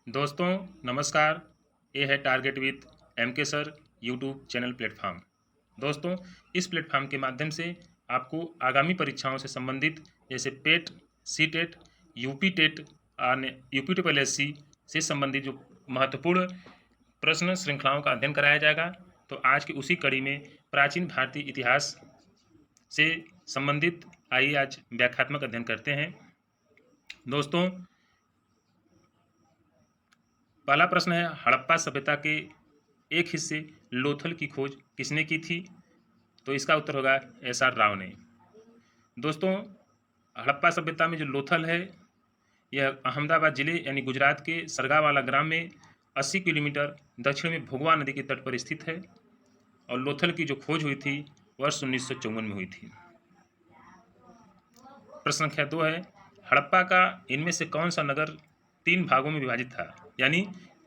दोस्तों नमस्कार। ये है target with MK sir YouTube channel platform. दोस्तों इस प्लेटफॉर्म के माध्यम से आपको आगामी परीक्षाओं से संबंधित जैसे पेट, सी टेट, यूपी टेट और यूपी ट्रिपल SC से संबंधित जो महत्वपूर्ण प्रश्न श्रृंखलाओं का अध्ययन कराया जाएगा। तो आज की उसी कड़ी में प्राचीन भारतीय इतिहास से संबंधित आइए आज व्याख्यात्मक अध्ययन करते हैं। दोस्तों पहला प्रश्न है, हड़प्पा सभ्यता के एक हिस्से लोथल की खोज किसने की थी? तो इसका उत्तर होगा SR राव ने। दोस्तों हड़प्पा सभ्यता में जो लोथल है यह अहमदाबाद जिले यानी गुजरात के सरगावाला ग्राम में 80 किलोमीटर दक्षिण में भोगवा नदी के तट पर स्थित है और लोथल की जो खोज हुई थी वर्ष 1954 में हुई थी। प्रश्न संख्या 2 है, हड़प्पा का इनमें से कौन सा नगर 3 भागों में विभाजित था, यानी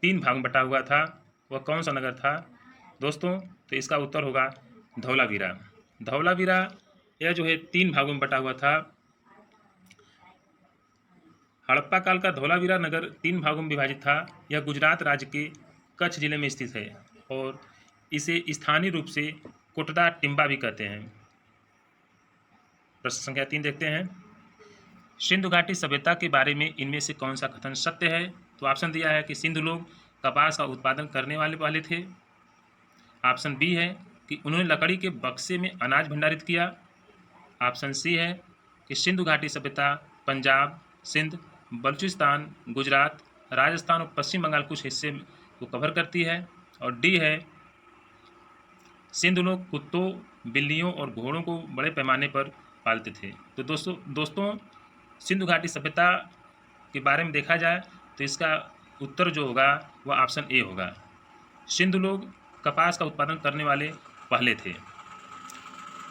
3 भाग में बटा हुआ था, वह कौन सा नगर था? दोस्तों तो इसका उत्तर होगा धौलावीरा। धौलावीरा यह जो है 3 भागों में बटा हुआ था। हड़प्पा काल का धौलावीरा नगर 3 भागों में विभाजित था। यह गुजरात राज्य के कच्छ जिले में स्थित है और इसे स्थानीय रूप से कोटदा टिम्बा भी कहते हैं। प्रश्न संख्या 3 देखते हैं, सिंधु घाटी सभ्यता के बारे में इनमें से कौन सा कथन सत्य है? तो ऑप्शन दिया है कि सिंधु लोग कपास का उत्पादन करने वाले पहले थे। ऑप्शन बी है कि उन्होंने लकड़ी के बक्से में अनाज भंडारित किया। ऑप्शन सी है कि सिंधु घाटी सभ्यता पंजाब, सिंध, बलूचिस्तान, गुजरात, राजस्थान और पश्चिम बंगाल कुछ हिस्से को कवर करती है। और डी है सिंधु लोग कुत्तों, बिल्लियों और घोड़ों को बड़े पैमाने पर पालते थे। तो दोस्तों सिंधु घाटी सभ्यता के बारे में देखा जाए तो इसका उत्तर जो होगा वह ऑप्शन ए होगा। सिंधु लोग कपास का उत्पादन करने वाले पहले थे।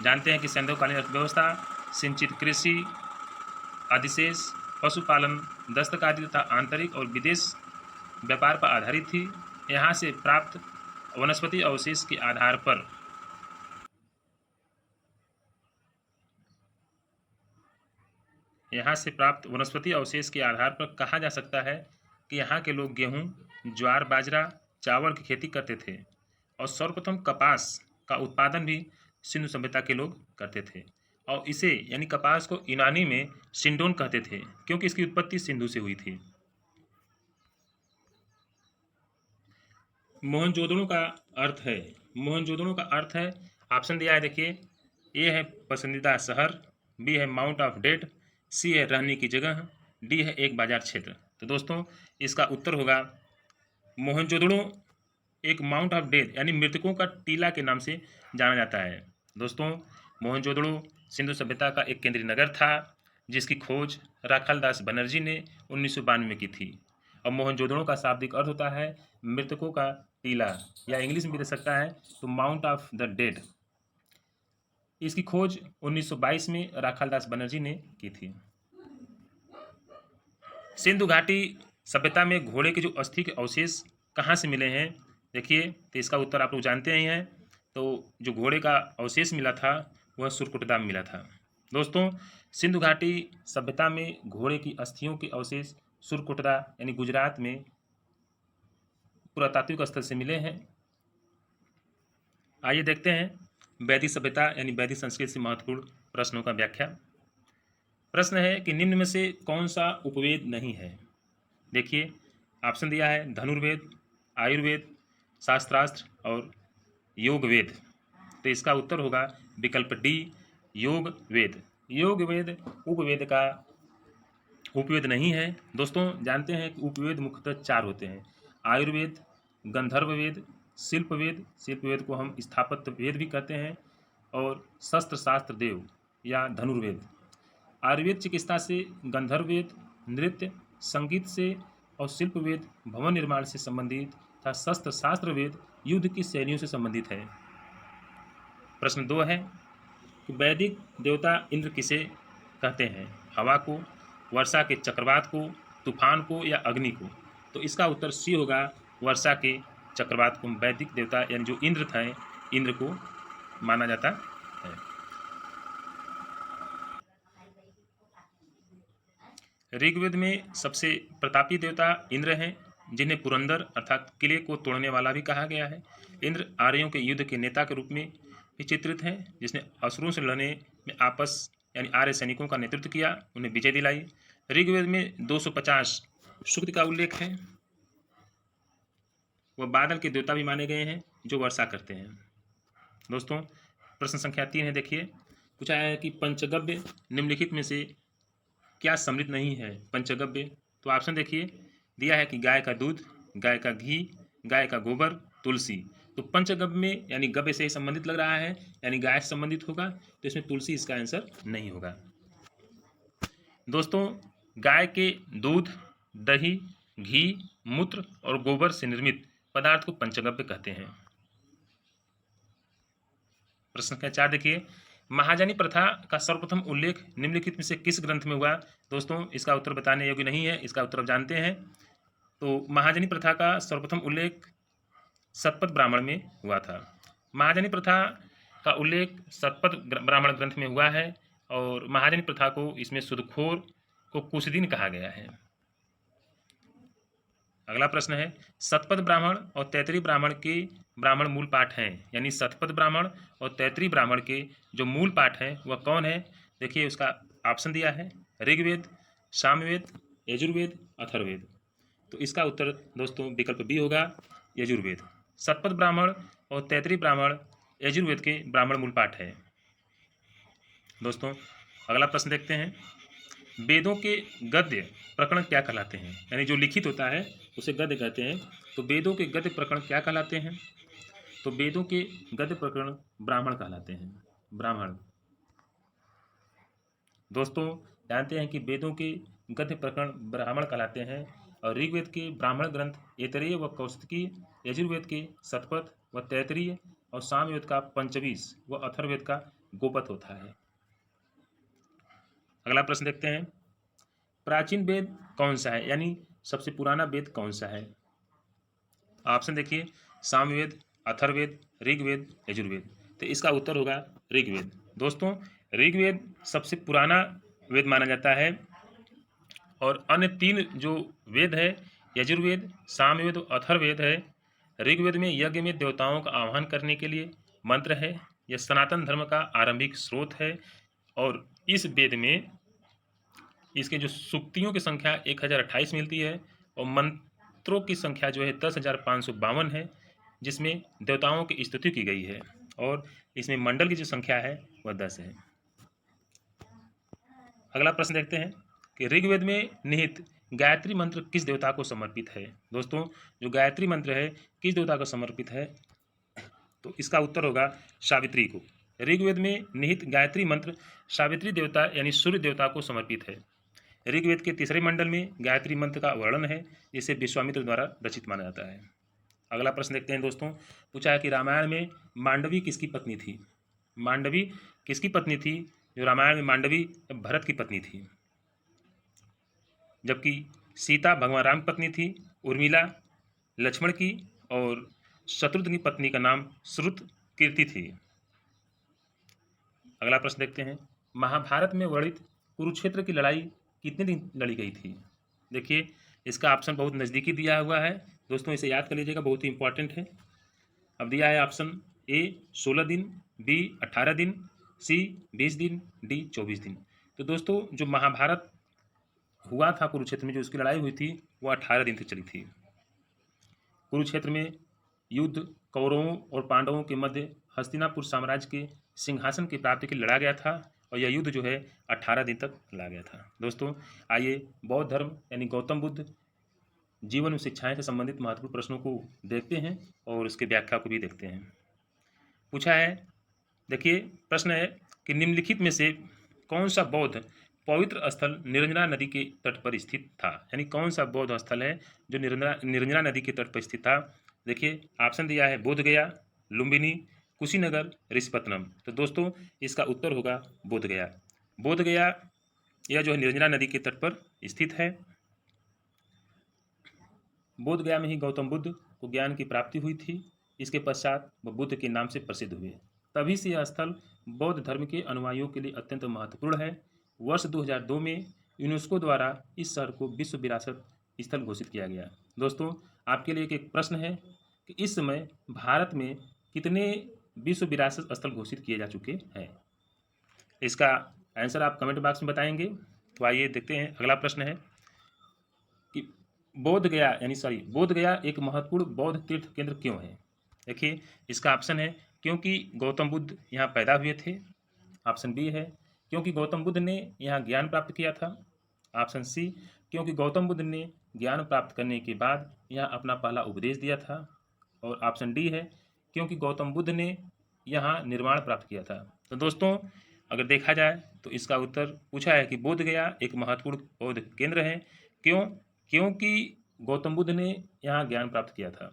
जानते हैं कि सैंधवकालीन अर्थव्यवस्था सिंचित कृषि, अधिशेष, पशुपालन, दस्तकारी तथा आंतरिक और विदेश व्यापार पर आधारित थी। यहाँ से प्राप्त वनस्पति अवशेष के आधार पर कहा जा सकता है कि यहाँ के लोग गेहूँ, ज्वार, बाजरा, चावल की खेती करते थे और सर्वप्रथम कपास का उत्पादन भी सिंधु सभ्यता के लोग करते थे और इसे यानी कपास को यूनानी में सिंडोन कहते थे क्योंकि इसकी उत्पत्ति सिंधु से हुई थी। मोहनजोदड़ो का अर्थ है, मोहनजोदड़ो का अर्थ है, ऑप्शन दिया है देखिए, ए है पसंदीदा शहर, बी है माउंट ऑफ डेड, सी है रहने की जगह, डी है एक बाजार क्षेत्र। तो दोस्तों इसका उत्तर होगा मोहनजोदड़ो एक माउंट ऑफ डेथ यानी मृतकों का टीला के नाम से जाना जाता है। दोस्तों मोहनजोदड़ो सिंधु सभ्यता का एक केंद्रीय नगर था जिसकी खोज राखालदास बनर्जी ने 1992 में की थी और मोहनजोदड़ो का शाब्दिक अर्थ होता है मृतकों का टीला, या इंग्लिश में भी दे सकता है तो माउंट ऑफ द डेड। इसकी खोज 1922 में राखालदास बनर्जी ने की थी। सिंधु घाटी सभ्यता में घोड़े के जो अस्थि के अवशेष कहाँ से मिले हैं, देखिए तो इसका उत्तर आप लोग जानते ही हैं। तो जो घोड़े का अवशेष मिला था वह सुरकुटदा में मिला था। दोस्तों सिंधु घाटी सभ्यता में घोड़े की अस्थियों के अवशेष सुरकुटदा यानी गुजरात में पुरातात्विक स्थल से मिले हैं। आइए देखते हैं वैदिक सभ्यता यानी वैदिक संस्कृति से महत्वपूर्ण प्रश्नों का व्याख्या। प्रश्न है कि निम्न में से कौन सा उपवेद नहीं है? देखिए ऑप्शन दिया है धनुर्वेद, आयुर्वेद, शास्त्रास्त्र और योग वेद। तो इसका उत्तर होगा विकल्प डी योग वेद। योग वेद उपवेद नहीं है। दोस्तों जानते हैं कि उपवेद मुख्यतः 4 होते हैं, आयुर्वेद, गंधर्व वेद, शिल्प वेद को हम स्थापत्य वेद भी कहते हैं, और शस्त्र शास्त्र देव या धनुर्वेद। आयुर्वेद चिकित्सा से, गंधर्व वेद नृत्य संगीत से और शिल्प वेद भवन निर्माण से संबंधित तथा शस्त्र शास्त्र वेद युद्ध की शैलियों से संबंधित है। प्रश्न 2 है कि वैदिक देवता इंद्र किसे कहते हैं? हवा को, वर्षा के चक्रवात को, तूफान को या अग्नि को? तो इसका उत्तर सी होगा वर्षा के चक्रवात को वैदिक देवता यानी जो इंद्र थे इंद्र को माना जाता है। ऋग्वेद में सबसे प्रतापी देवता इंद्र हैं, जिन्हें पुरंदर अर्थात किले को तोड़ने वाला भी कहा गया है। इंद्र आर्यों के युद्ध के नेता के रूप में भी चित्रित हैं, जिसने असुरों से लड़ने में आपस यानी आर्य सैनिकों का नेतृत्व किया, उन्हें विजय दिलाई। ऋग्वेद में 250 सूक्त का उल्लेख है। वह बादल के देवता भी माने गए हैं जो वर्षा करते हैं। दोस्तों प्रश्न संख्या 3 है, देखिए पूछा है कि पंचगव्य निम्नलिखित में से क्या सम्मिलित नहीं है। पंचगव्य, तो ऑप्शन देखिए दिया है कि गाय का दूध, गाय का घी, गाय का गोबर, तुलसी। तो पंचगव्य में यानी गव्य से ही संबंधित लग रहा है, यानी गाय से संबंधित होगा, तो इसमें तुलसी इसका आंसर नहीं होगा। दोस्तों गाय के दूध, दही, घी, मूत्र और गोबर से निर्मित पदार्थ को पंचगव्य कहते हैं। प्रश्न संख्या 4 देखिए, महाजनी प्रथा का सर्वप्रथम उल्लेख निम्नलिखित में से किस ग्रंथ में हुआ। दोस्तों इसका उत्तर बताने योग्य नहीं है, इसका उत्तर आप जानते हैं। तो महाजनी प्रथा का सर्वप्रथम उल्लेख सतपथ ब्राह्मण में हुआ था। महाजनी प्रथा का उल्लेख सतपथ ब्राह्मण ग्रंथ में हुआ है और महाजनी प्रथा को इसमें सूदखोर को कुछ दिन कहा गया है। अगला प्रश्न है, सतपथ ब्राह्मण और तैतरीय ब्राह्मण के ब्राह्मण मूल पाठ हैं, यानी सतपथ ब्राह्मण और तैतरीय ब्राह्मण के जो मूल पाठ है वह कौन है। देखिए उसका ऑप्शन दिया है ऋग्वेद, सामवेद, यजुर्वेद, अथर्ववेद। तो इसका उत्तर दोस्तों विकल्प बी होगा, यजुर्वेद। सतपथ ब्राह्मण और तैतरीय ब्राह्मण यजुर्वेद के ब्राह्मण मूल पाठ है। दोस्तों अगला प्रश्न देखते हैं, वेदों के गद्य प्रकरण क्या कहलाते हैं, यानी जो लिखित होता है उसे गद्य कहते हैं। तो वेदों के गद्य प्रकरण क्या कहलाते हैं। तो वेदों के गद्य प्रकरण ब्राह्मण कहलाते हैं, ब्राह्मण। दोस्तों जानते हैं कि वेदों के गद्य प्रकरण ब्राह्मण कहलाते हैं और ऋग्वेद के ब्राह्मण ग्रंथ ऐतरेय व कौशिकी, यजुर्वेद के सतपथ व तैतरीय और सामवेद का पंचवीस व अथर्ववेद का गोपथ होता है। अगला प्रश्न देखते हैं, प्राचीन वेद कौन सा है, यानी सबसे पुराना वेद कौन सा है। ऑप्शन देखिए सामवेद, अथर्ववेद, ऋग्वेद, यजुर्वेद। तो इसका उत्तर होगा ऋग्वेद। दोस्तों ऋग्वेद सबसे पुराना वेद माना जाता है और अन्य 3 जो वेद है यजुर्वेद, सामवेद और अथर्ववेद है। ऋग्वेद में यज्ञ में देवताओं का आह्वान करने के लिए मंत्र है। यह सनातन धर्म का आरंभिक स्रोत है और इस वेद में इसके जो सूक्तियों की संख्या 1028 मिलती है और मंत्रों की संख्या जो है 10,552 है, जिसमें देवताओं की स्तुति की गई है और इसमें मंडल की जो संख्या है वह 10 है। अगला प्रश्न देखते हैं कि ऋग्वेद में निहित गायत्री मंत्र किस देवता को समर्पित है। दोस्तों जो गायत्री मंत्र है किस देवता को समर्पित है, तो इसका उत्तर होगा सावित्री को। ऋग्वेद में निहित गायत्री मंत्र सावित्री देवता यानी सूर्य देवता को समर्पित है। ऋग्वेद के 3रे मंडल में गायत्री मंत्र का वर्णन है, जिसे विश्वामित्र द्वारा रचित माना जाता है। अगला प्रश्न देखते हैं दोस्तों, पूछा है कि रामायण में मांडवी किसकी पत्नी थी। मांडवी किसकी पत्नी थी। जो रामायण में मांडवी भरत की पत्नी थी, जबकि सीता भगवान राम की पत्नी थी, उर्मिला लक्ष्मण की और शत्रुघ्न की पत्नी का नाम श्रुत कीर्ति थी। अगला प्रश्न देखते हैं, महाभारत में वर्णित कुरुक्षेत्र की लड़ाई कितने दिन लड़ी गई थी। देखिए इसका ऑप्शन बहुत नज़दीकी दिया हुआ है दोस्तों, इसे याद कर लीजिएगा, बहुत ही इंपॉर्टेंट है। अब दिया है ऑप्शन ए 16 दिन, बी 18 दिन, सी 20 दिन, डी 24 दिन। तो दोस्तों जो महाभारत हुआ था कुरुक्षेत्र में, जो उसकी लड़ाई हुई थी वो 18 दिन तक चली थी। कुरुक्षेत्र में युद्ध कौरवों और पांडवों के मध्य हस्तिनापुर साम्राज्य के सिंहासन की प्राप्ति के लिए लड़ा गया था और यह युद्ध जो है 18 दिन तक लड़ा गया था। दोस्तों आइए बौद्ध धर्म यानी गौतम बुद्ध जीवन में शिक्षाएं से संबंधित महत्वपूर्ण प्रश्नों को देखते हैं और उसके व्याख्या को भी देखते हैं। पूछा है, देखिए प्रश्न है कि निम्नलिखित में से कौन सा बौद्ध पवित्र स्थल निरंजना नदी के तट पर स्थित था, यानी कौन सा बौद्ध स्थल है जो निरंजना नदी के तट पर स्थित था। देखिए ऑप्शन दिया है बोध गया, लुम्बिनी, कुशीनगर, ऋषिपत्तनम। तो दोस्तों इसका उत्तर होगा बोध गया। बोध गया यह जो है निरंजना नदी के तट पर स्थित है। बोध गया में ही गौतम बुद्ध को ज्ञान की प्राप्ति हुई थी। इसके पश्चात वह बुद्ध के नाम से प्रसिद्ध हुए। तभी से यह स्थल बौद्ध धर्म के अनुयायियों के लिए अत्यंत महत्वपूर्ण है। वर्ष 2002 में यूनेस्को द्वारा इस शहर को विश्व विरासत स्थल घोषित किया गया। दोस्तों आपके लिए एक प्रश्न है कि इस समय भारत में कितने विश्व विरासत स्थल घोषित किए जा चुके हैं। इसका आंसर आप कमेंट बॉक्स में बताएंगे। तो आइए देखते हैं, अगला प्रश्न है कि बोध गया एक महत्वपूर्ण बौद्ध तीर्थ केंद्र क्यों है। देखिए इसका ऑप्शन है क्योंकि गौतम बुद्ध यहाँ पैदा हुए थे। ऑप्शन बी है क्योंकि गौतम बुद्ध ने यहाँ ज्ञान प्राप्त किया था। ऑप्शन सी क्योंकि गौतम बुद्ध ने ज्ञान प्राप्त करने के बाद यहाँ अपना पहला उपदेश दिया था। और ऑप्शन डी है क्योंकि गौतम बुद्ध ने यहाँ निर्वाण प्राप्त किया था। तो दोस्तों अगर देखा जाए तो इसका उत्तर पूछा है कि बोध गया एक महत्वपूर्ण बौद्ध केंद्र है। क्यों? क्योंकि गौतम बुद्ध ने यहाँ ज्ञान प्राप्त किया था।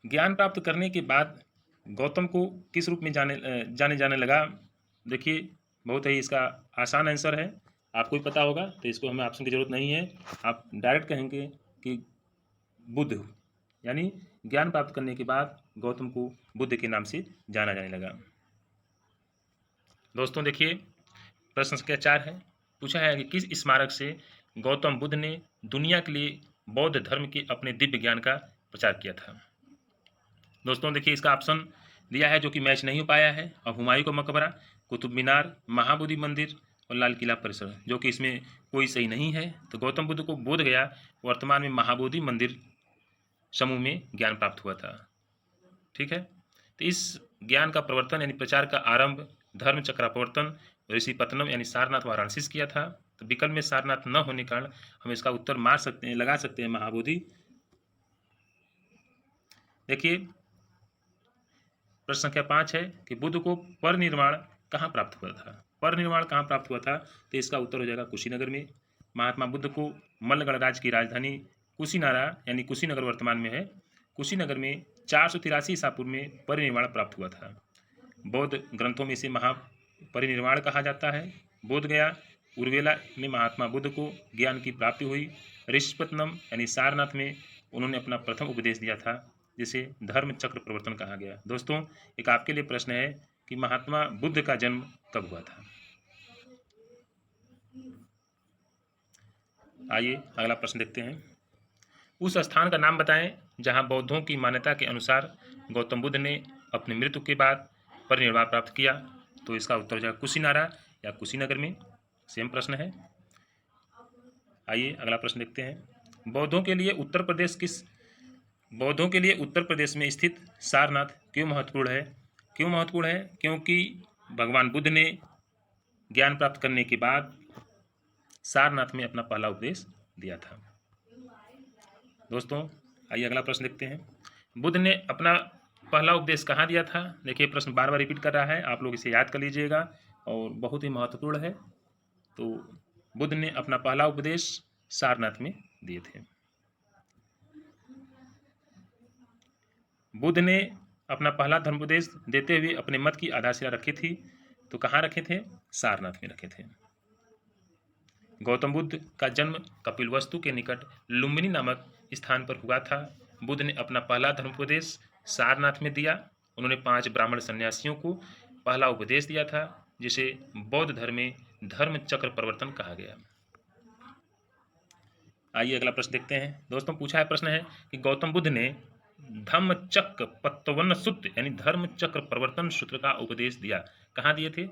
ज्ञान प्राप्त करने के बाद गौतम को किस रूप में जाने जाने लगा। देखिए बहुत ही इसका आसान आंसर है, आपको भी पता होगा, तो इसको हमें ऑप्शन की जरूरत नहीं है। आप डायरेक्ट कहेंगे कि बुद्ध, यानी ज्ञान प्राप्त करने के बाद गौतम को बुद्ध के नाम से जाना जाने लगा। दोस्तों देखिए प्रश्न संख्या 4 है, पूछा है कि किस स्मारक से गौतम बुद्ध ने दुनिया के लिए बौद्ध धर्म के अपने दिव्य ज्ञान का प्रचार किया था। दोस्तों देखिए इसका ऑप्शन दिया है जो कि मैच नहीं हो पाया है। और हुमायूं का मकबरा, कुतुब मीनार, महाबोधि मंदिर और लाल किला परिसर, जो कि इसमें कोई सही नहीं है। तो गौतम बुद्ध को बोध गया वर्तमान में महाबोधि मंदिर समूह में ज्ञान प्राप्त हुआ था। ठीक है, तो इस ज्ञान का प्रवर्तन यानी प्रचार का आरंभ धर्म चक्रापवर्तन ऋषिपत्तनम यानी सारनाथ वाराणसी से किया था। तो विकल्प में सारनाथ न होने के कारण हम इसका उत्तर लगा सकते हैं महाबोधि। देखिए प्रश्न संख्या 5 है कि बुद्ध को परिनिर्वाण कहाँ प्राप्त हुआ था। परिनिर्वाण कहाँ प्राप्त हुआ था, तो इसका उत्तर हो जाएगा कुशीनगर में। महात्मा बुद्ध को मल्लगढ़ राज्य की राजधानी कुशीनारा यानी कुशीनगर वर्तमान में है, कुशीनगर में 483 ईसा पूर्व में परिनिर्वाण प्राप्त हुआ था। बौद्ध ग्रंथों में इसे महापरिनिर्वाण कहा जाता है। बोध गया उर्वेला में महात्मा बुद्ध को ज्ञान की प्राप्ति हुई। ऋषिपत्तनम यानी सारनाथ में उन्होंने अपना प्रथम उपदेश दिया था, जिसे धर्म चक्र प्रवर्तन कहा गया। दोस्तों एक आपके लिए प्रश्न है कि महात्मा बुद्ध का जन्म कब हुआ था। आइए अगला प्रश्न देखते हैं, उस स्थान का नाम बताएं जहां बौद्धों की मान्यता के अनुसार गौतम बुद्ध ने अपनी मृत्यु के बाद परिनिर्वाण प्राप्त किया। तो इसका उत्तर हो जाएगा कुशीनारा या कुशीनगर में। सेम प्रश्न है। आइए अगला प्रश्न देखते हैं, बौद्धों के लिए उत्तर प्रदेश में स्थित सारनाथ क्यों महत्वपूर्ण है। क्यों महत्वपूर्ण है? क्योंकि भगवान बुद्ध ने ज्ञान प्राप्त करने के बाद सारनाथ में अपना पहला उपदेश दिया था। दोस्तों आइए अगला प्रश्न देखते हैं, बुद्ध ने अपना पहला उपदेश कहाँ दिया था। देखिए प्रश्न बार बार रिपीट कर रहा है, आप लोग इसे याद कर लीजिएगा और बहुत ही महत्वपूर्ण है। तो बुद्ध ने अपना पहला उपदेश सारनाथ में दिए थे। बुद्ध ने अपना पहला धर्मोपदेश देते हुए अपने मत की आधारशिला रखी थी। तो कहाँ रखे थे? सारनाथ में रखे थे। गौतम बुद्ध का जन्म कपिलवस्तु के निकट लुम्बिनी नामक स्थान पर हुआ था। बुद्ध ने अपना पहला धर्मोपदेश सारनाथ में दिया। उन्होंने 5 ब्राह्मण सन्यासियों को पहला उपदेश दिया था, जिसे बौद्ध धर्म में धर्म चक्र प्रवर्तन कहा गया। आइए अगला प्रश्न देखते हैं। दोस्तों पूछा है प्रश्न है कि गौतम बुद्ध ने धम्म चक्र पत्तवन सूत्र यानी धर्म चक्र प्रवर्तन सूत्र का उपदेश दिया, कहाँ दिए थे?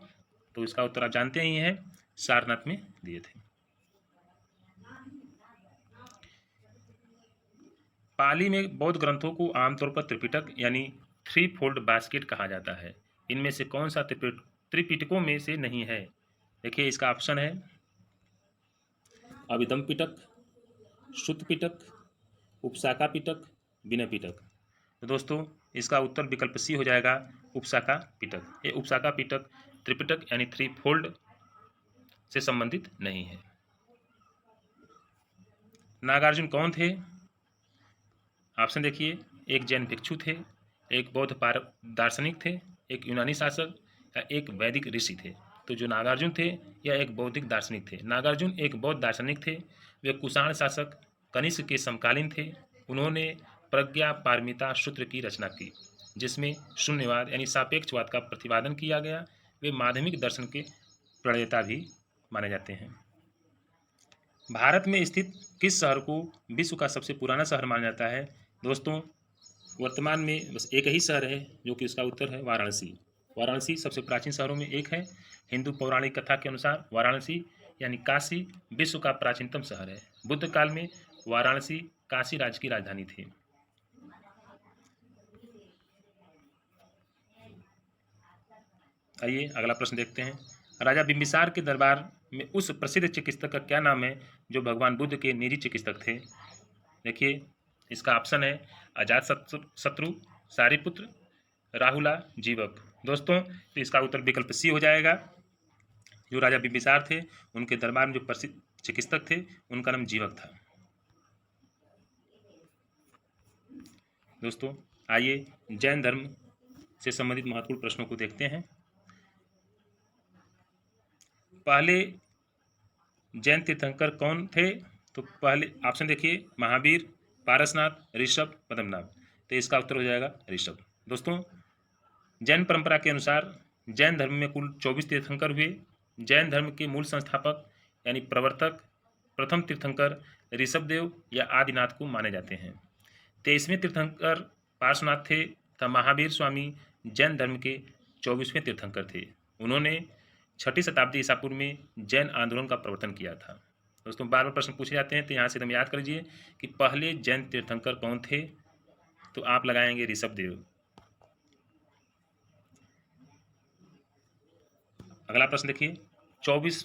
तो इसका उत्तर आप जानते ही हैं, सारनाथ में दिए थे। पाली में बौद्ध ग्रंथों को आमतौर पर त्रिपिटक यानी 3 फोल्ड बास्केट कहा जाता है। इनमें से कौन सा त्रिपिटकों में से नहीं है? देखिए इसका ऑप्शन है अभिधम पिटक, शुद्ध पिटक, उपशाखा पिटक, विनय पिटक। तो दोस्तों इसका उत्तर विकल्प सी हो जाएगा, उपशाखा पिटक। ये उपशाखा पिटक त्रिपिटक यानी 3 फोल्ड से संबंधित नहीं है। नागार्जुन कौन थे? ऑप्शन देखिए, एक जैन भिक्षु थे, एक बौद्ध दार्शनिक थे, एक यूनानी शासक या एक वैदिक ऋषि थे। तो जो नागार्जुन थे यह एक बौद्धिक दार्शनिक थे। नागार्जुन एक बौद्ध दार्शनिक थे। वे कुषाण शासक कनिष्क के समकालीन थे। उन्होंने प्रज्ञा पारमिता सूत्र की रचना की, जिसमें शून्यवाद यानी सापेक्षवाद का प्रतिपादन किया गया। वे माध्यमिक दर्शन के प्रणेता भी माने जाते हैं। भारत में स्थित किस शहर को विश्व का सबसे पुराना शहर माना जाता है? दोस्तों, वर्तमान में बस एक ही शहर है जो कि इसका उत्तर है वाराणसी। वाराणसी सबसे प्राचीन शहरों में एक है। हिंदू पौराणिक कथा के अनुसार वाराणसी यानी काशी विश्व का प्राचीनतम शहर है। बुद्ध काल में वाराणसी काशी राज्य की राजधानी थी। आइए अगला प्रश्न देखते हैं। राजा बिंबिसार के दरबार में उस प्रसिद्ध चिकित्सक का क्या नाम है जो भगवान बुद्ध के निजी चिकित्सक थे? देखिए, इसका ऑप्शन है अजात शत्रु, सारिपुत्र, राहुला, जीवक। दोस्तों, तो इसका उत्तर विकल्प सी हो जाएगा। जो राजा बिंबिसार थे उनके दरबार में जो प्रसिद्ध चिकित्सक थे उनका नाम जीवक था। दोस्तों, आइए जैन धर्म से संबंधित महत्वपूर्ण प्रश्नों को देखते हैं। पहले जैन तीर्थंकर कौन थे? तो पहले ऑप्शन देखिए, महावीर, पारसनाथ, ऋषभ, पद्मनाभ। तो इसका उत्तर हो जाएगा ऋषभ। दोस्तों, जैन परंपरा के अनुसार जैन धर्म में कुल 24 तीर्थंकर हुए। जैन धर्म के मूल संस्थापक यानी प्रवर्तक प्रथम तीर्थंकर ऋषभदेव या आदिनाथ को माने जाते हैं। 23वें तीर्थंकर पार्श्वनाथ थे तथा महावीर स्वामी जैन धर्म के 24वें तीर्थंकर थे। उन्होंने 6ठी शताब्दी ईसा पूर्व में जैन आंदोलन का प्रवर्तन किया था। दोस्तों, बार बार प्रश्न पूछे जाते हैं तो यहाँ से एकदम याद कर लीजिए कि पहले जैन तीर्थंकर कौन थे। तो आप लगाएंगे ऋषभदेव। अगला प्रश्न देखिए, 24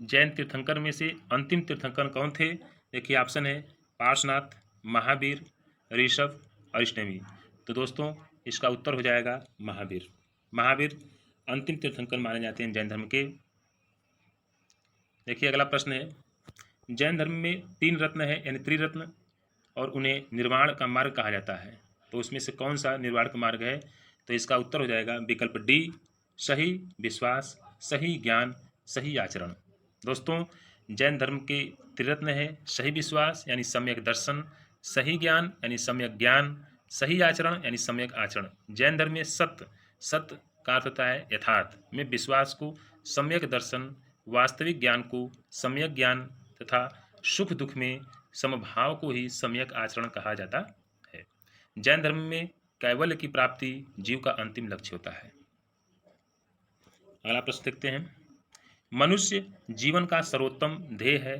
जैन तीर्थंकर में से अंतिम तीर्थंकर कौन थे? देखिए, ऑप्शन है पार्श्वनाथ, महावीर, ऋषभ, अरिष्टनेमी। तो दोस्तों, इसका उत्तर हो जाएगा महावीर। महावीर अंतिम तीर्थंकर माने जाते हैं जैन धर्म के। देखिए, अगला प्रश्न है, जैन धर्म में 3 रत्न है यानी त्रिरत्न और उन्हें निर्वाण का मार्ग कहा जाता है। तो उसमें से कौन सा निर्वाण का मार्ग है? तो इसका उत्तर हो जाएगा विकल्प डी, सही विश्वास, सही ज्ञान, सही आचरण। दोस्तों, जैन धर्म के त्रिरत्न है सही विश्वास यानी सम्यक दर्शन, सही ज्ञान यानी सम्यक ज्ञान, सही आचरण यानी सम्यक आचरण। जैन धर्म में सत्य, सत्य का अर्थ होता है यथार्थ, में विश्वास को सम्यक दर्शन, वास्तविक ज्ञान को सम्यक ज्ञान तथा सुख दुख में समभाव को ही सम्यक आचरण कहा जाता है। जैन धर्म में कैवल्य की प्राप्ति जीव का अंतिम लक्ष्य होता है। अगला प्रश्न देखते हैं, मनुष्य जीवन का सर्वोत्तम ध्येय है,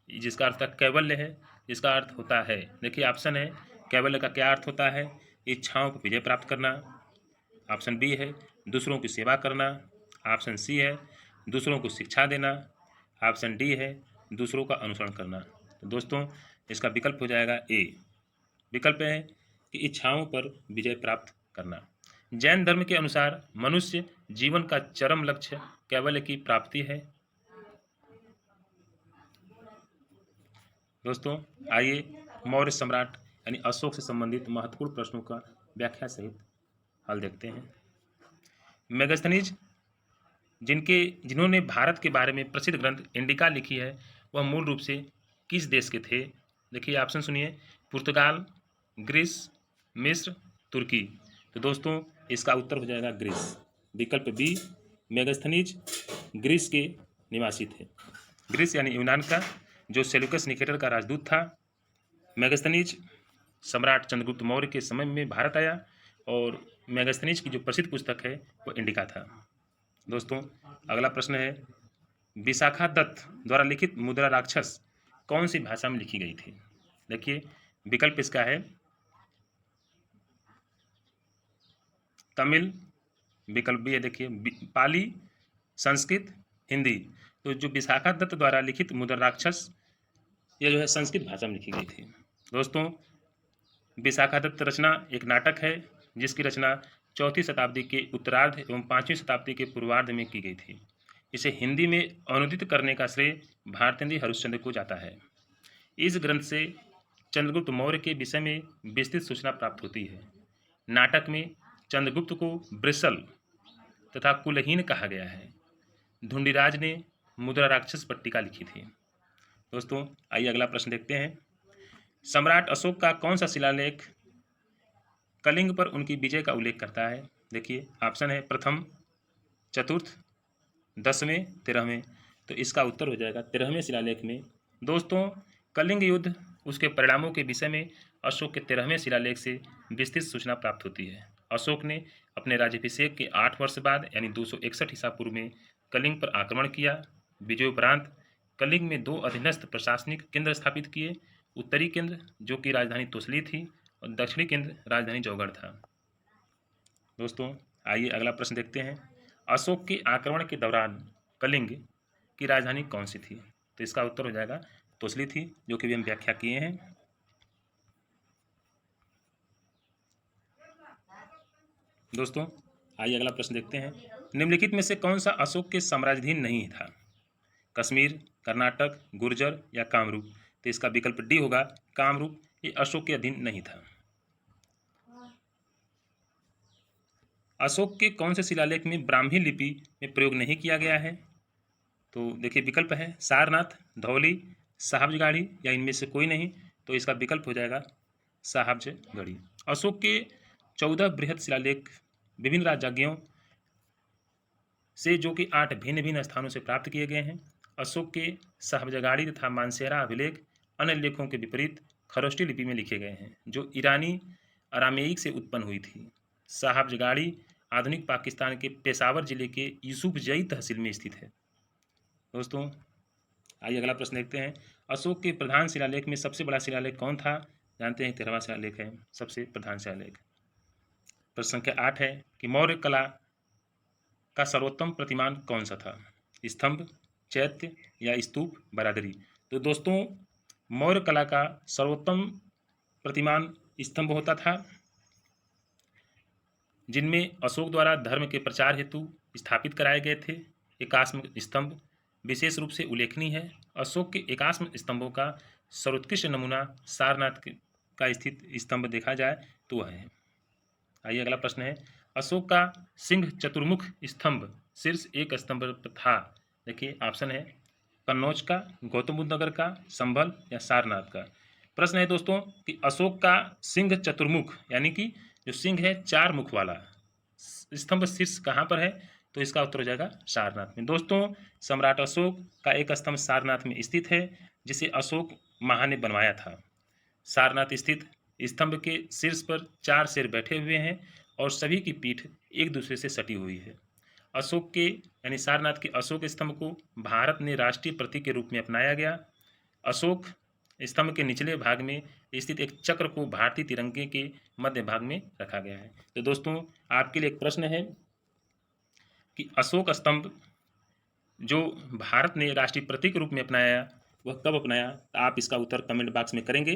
जिसका अर्थ कैवल्य है, जिसका अर्थ होता है। देखिए, ऑप्शन है कैवल्य का क्या अर्थ होता है? इच्छाओं को विजय प्राप्त करना। ऑप्शन बी है दूसरों की सेवा करना। ऑप्शन सी है दूसरों को शिक्षा देना। ऑप्शन डी है दूसरों का अनुसरण करना। तो दोस्तों, इसका विकल्प हो जाएगा ए। विकल्प है कि इच्छाओं पर विजय प्राप्त करना। जैन धर्म के अनुसार मनुष्य जीवन का चरम लक्ष्य कैवल्य की प्राप्ति है। दोस्तों, आइए मौर्य सम्राट यानी अशोक से संबंधित महत्वपूर्ण प्रश्नों का व्याख्या सहित हल देखते हैं। मेगास्थनीज जिन्होंने भारत के बारे में प्रसिद्ध ग्रंथ इंडिका लिखी है, वह मूल रूप से किस देश के थे? देखिए, ऑप्शन सुनिए, पुर्तगाल, ग्रीस, मिस्र, तुर्की। तो दोस्तों, इसका उत्तर हो जाएगा ग्रीस। विकल्प बी, मेगास्थनीज ग्रीस के निवासी थे। ग्रीस यानी यूनान का, जो सेल्यूकस निकेटर का राजदूत था। मेगास्थनीज सम्राट चंद्रगुप्त मौर्य के समय में भारत आया और मेगास्थनीज की जो प्रसिद्ध पुस्तक है वो इंडिका था। दोस्तों, अगला प्रश्न है, विशाखा दत्त द्वारा लिखित मुद्रा राक्षस कौन सी भाषा में लिखी गई थी? देखिए, विकल्प इसका है तमिल, विकल्प बी है देखिए पाली, संस्कृत, हिंदी। तो जो विशाखा दत्त द्वारा लिखित मुद्रा राक्षस यह जो है संस्कृत भाषा में लिखी गई थी। दोस्तों, विशाखा दत्त रचना एक नाटक है जिसकी रचना 4वीं शताब्दी के उत्तरार्ध एवं 5वीं शताब्दी के पूर्वार्ध में की गई थी। इसे हिंदी में अनुदित करने का श्रेय भारतेंदु हरिश्चंद्र को जाता है। इस ग्रंथ से चंद्रगुप्त मौर्य के विषय में विस्तृत सूचना प्राप्त होती है। नाटक में चंद्रगुप्त को वृषल तथा कुलहीन कहा गया है। धुंडीराज ने मुद्रा राक्षस पर टीका लिखी थी। दोस्तों, आइए अगला प्रश्न देखते हैं, सम्राट अशोक का कौन सा शिलालेख कलिंग पर उनकी विजय का उल्लेख करता है? देखिए, ऑप्शन है प्रथम, चतुर्थ, 10वें, 13वें। तो इसका उत्तर हो जाएगा 13वें शिलालेख में। दोस्तों, कलिंग युद्ध उसके परिणामों के विषय में अशोक के 13वें शिलालेख से विस्तृत सूचना प्राप्त होती है। अशोक ने अपने राज्याभिषेक के 8 वर्ष बाद यानी 261 ईसा पूर्व में कलिंग पर आक्रमण किया। विजयोपरांत कलिंग में 2 अधीनस्थ प्रशासनिक केंद्र स्थापित किए। उत्तरी केंद्र जो कि राजधानी तोसली थी और दक्षिणी केंद्र राजधानी जौगढ़ था। दोस्तों, आइए अगला प्रश्न देखते हैं। अशोक के आक्रमण के दौरान कलिंग की राजधानी कौन सी थी? तो इसका उत्तर हो जाएगा तोसली थी, जो कि भी हम व्याख्या किए हैं। दोस्तों, आइए अगला प्रश्न देखते हैं। निम्नलिखित में से कौन सा अशोक के साम्राज्याधीन नहीं था? कश्मीर, कर्नाटक, गुर्जर या कामरूप? तो इसका विकल्प डी होगा, कामरूप। ये अशोक के अधीन नहीं था। अशोक के कौन से शिलालेख में ब्राह्मी लिपि में प्रयोग नहीं किया गया है? तो देखिए विकल्प है सारनाथ, धौली, साहबजगाड़ी या इनमें से कोई नहीं। तो इसका विकल्प हो जाएगा साहबजगढ़ी। अशोक के 14 बृहद शिलालेख विभिन्न राजज्ञों से जो कि 8 भिन्न भिन्न स्थानों से प्राप्त किए गए हैं। अशोक के साहबजगाड़ी तथा मानसेरा अभिलेख अन्य लेखों के विपरीत खरोष्टी लिपि में लिखे गए हैं, जो ईरानी अरामेइक से उत्पन्न हुई थी। साहबजगाड़ी आधुनिक पाकिस्तान के पेशावर जिले के यूसुफजई तहसील में स्थित है। दोस्तों, आइए अगला प्रश्न देखते हैं। अशोक के प्रधान शिलालेख में सबसे बड़ा शिलालेख कौन था? जानते हैं 13वां शिलालेख है सबसे प्रधान शिलालेख। प्रश्न संख्या 8 है कि मौर्य कला का सर्वोत्तम प्रतिमान कौन सा था? स्तंभ, चैत्य या स्तूप, बरादरी? तो दोस्तों, मौर्य कला का सर्वोत्तम प्रतिमान स्तंभ होता था, जिनमें अशोक द्वारा धर्म के प्रचार हेतु स्थापित कराए गए थे। एकाश्म स्तंभ विशेष रूप से उल्लेखनीय है। अशोक के एकाश्म स्तंभों का सर्वोत्कृष्ट नमूना सारनाथ का स्थित स्तंभ देखा जाए तो वह है। आइए अगला प्रश्न है। अशोक का सिंह चतुर्मुख स्तंभ शीर्ष एक स्तंभ पर था। देखिए ऑप्शन है कन्नौज का, गौतम बुद्ध नगर का, संभल या सारनाथ का। प्रश्न है दोस्तों कि अशोक का सिंह चतुर्मुख यानी कि जो सिंह है 4 मुख वाला स्तंभ शीर्ष कहाँ पर है? तो इसका उत्तर हो जाएगा सारनाथ में। दोस्तों, सम्राट अशोक का एक स्तंभ सारनाथ में स्थित है, जिसे अशोक महा ने बनवाया था। सारनाथ स्थित स्तंभ के शीर्ष पर 4 शेर बैठे हुए हैं और सभी की पीठ एक दूसरे से सटी हुई है। अशोक के यानी सारनाथ के अशोक स्तंभ को भारत ने राष्ट्रीय प्रतीक के रूप में अपनाया गया। अशोक स्तंभ के निचले भाग में स्थित एक चक्र को भारतीय तिरंगे के मध्य भाग में रखा गया है। तो दोस्तों, आपके लिए एक प्रश्न है कि अशोक स्तंभ जो भारत ने राष्ट्रीय प्रतीक के रूप में अपनाया वह कब अपनाया? तो आप इसका उत्तर कमेंट बॉक्स में करेंगे।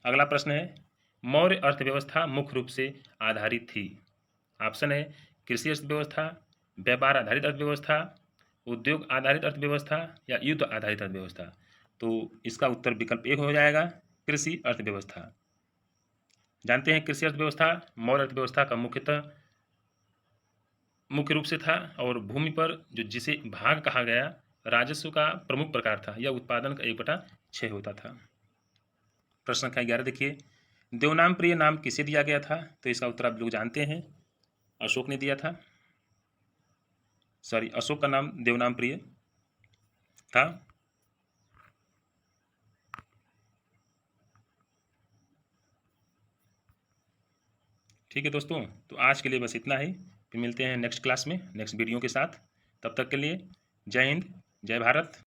अगला प्रश्न है, मौर्य अर्थव्यवस्था मुख्य रूप से आधारित थी। ऑप्शन है कृषि अर्थव्यवस्था, व्यापार आधारित अर्थव्यवस्था, उद्योग आधारित अर्थव्यवस्था या युद्ध आधारित अर्थव्यवस्था। तो इसका उत्तर विकल्प एक हो जाएगा कृषि अर्थव्यवस्था। जानते हैं कृषि अर्थव्यवस्था मौर्य अर्थव्यवस्था का मुख्य रूप से था और भूमि पर जो जिसे भाग कहा गया राजस्व का प्रमुख प्रकार था। यह उत्पादन का 1/6 होता था। प्रश्न संख्या 11 देखिए, देवनाम प्रिय नाम किसे दिया गया था? तो इसका उत्तर आप लोग जानते हैं अशोक ने दिया था। अशोक का नाम देवनाम प्रिय था। ठीक है दोस्तों, तो आज के लिए बस इतना ही। फिर मिलते हैं नेक्स्ट क्लास में नेक्स्ट वीडियो के साथ। तब तक के लिए जय हिंद, जय भारत।